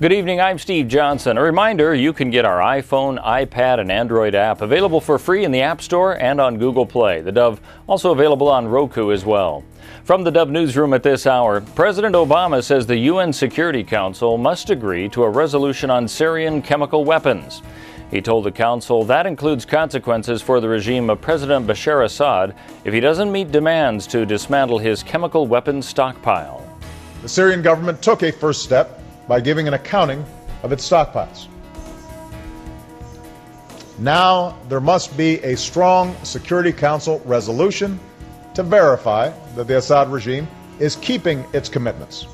Good evening, I'm Steve Johnson. A reminder, you can get our iPhone, iPad, and Android app available for free in the App Store and on Google Play. The Dove also available on Roku as well. From the Dove Newsroom at this hour, President Obama says the UN Security Council must agree to a resolution on Syrian chemical weapons. He told the council that includes consequences for the regime of President Bashar Assad if he doesn't meet demands to dismantle his chemical weapons stockpile. The Syrian government took a first step by giving an accounting of its stockpiles. Now there must be a strong Security Council resolution to verify that the Assad regime is keeping its commitments.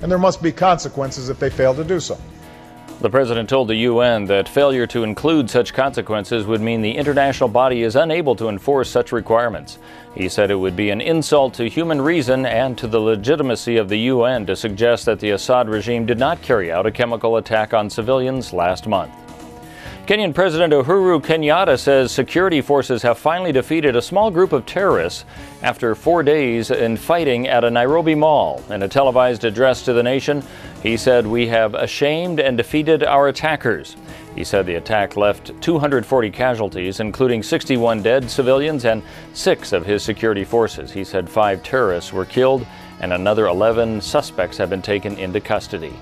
And there must be consequences if they fail to do so. The president told the UN that failure to include such consequences would mean the international body is unable to enforce such requirements. He said it would be an insult to human reason and to the legitimacy of the UN to suggest that the Assad regime did not carry out a chemical attack on civilians last month. Kenyan President Uhuru Kenyatta says security forces have finally defeated a small group of terrorists after 4 days in fighting at a Nairobi Mall. In a televised address to the nation, he said, "We have ashamed and defeated our attackers." He said the attack left 240 casualties, including 61 dead civilians and 6 of his security forces. He said 5 terrorists were killed and another 11 suspects have been taken into custody.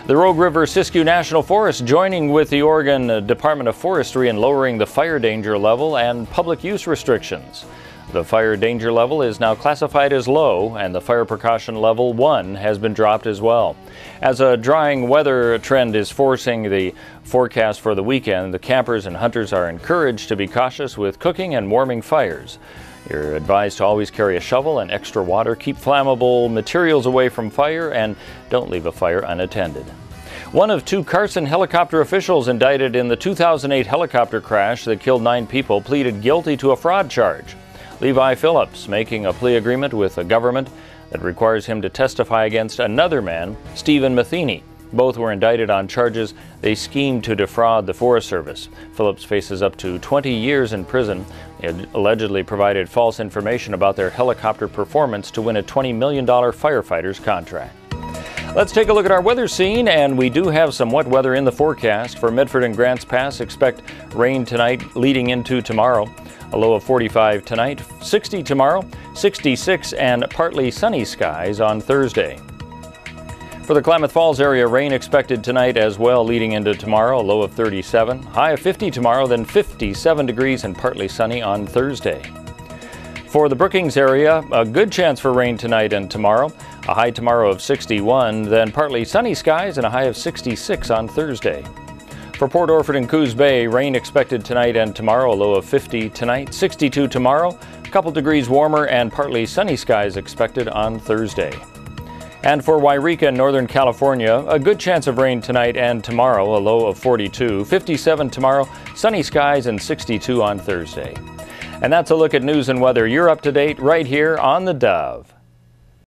The Rogue River Siskiyou National Forest joining with the Oregon Department of Forestry in lowering the fire danger level and public use restrictions. The fire danger level is now classified as low, and the fire precaution level 1 has been dropped as well. As a drying weather trend is forcing the forecast for the weekend, the campers and hunters are encouraged to be cautious with cooking and warming fires. You're advised to always carry a shovel and extra water, keep flammable materials away from fire, and don't leave a fire unattended. One of 2 Carson Helicopter officials indicted in the 2008 helicopter crash that killed 9 people pleaded guilty to a fraud charge. Levi Phillips making a plea agreement with the government that requires him to testify against another man, Stephen Matheny. Both were indicted on charges they schemed to defraud the Forest Service. Phillips faces up to 20 years in prison. They allegedly provided false information about their helicopter performance to win a $20 million firefighter's contract. Let's take a look at our weather scene, and we do have some wet weather in the forecast. For Medford and Grants Pass, expect rain tonight leading into tomorrow. A low of 45 tonight, 60 tomorrow, 66 and partly sunny skies on Thursday. For the Klamath Falls area, rain expected tonight as well leading into tomorrow, a low of 37, high of 50 tomorrow, then 57 degrees and partly sunny on Thursday. For the Brookings area, a good chance for rain tonight and tomorrow, a high tomorrow of 61, then partly sunny skies and a high of 66 on Thursday. For Port Orford and Coos Bay, rain expected tonight and tomorrow, a low of 50 tonight, 62 tomorrow, a couple degrees warmer and partly sunny skies expected on Thursday. And for Wairika, Northern California, a good chance of rain tonight and tomorrow, a low of 42, 57 tomorrow, sunny skies and 62 on Thursday. And that's a look at news and weather. You're up to date right here on the Dove.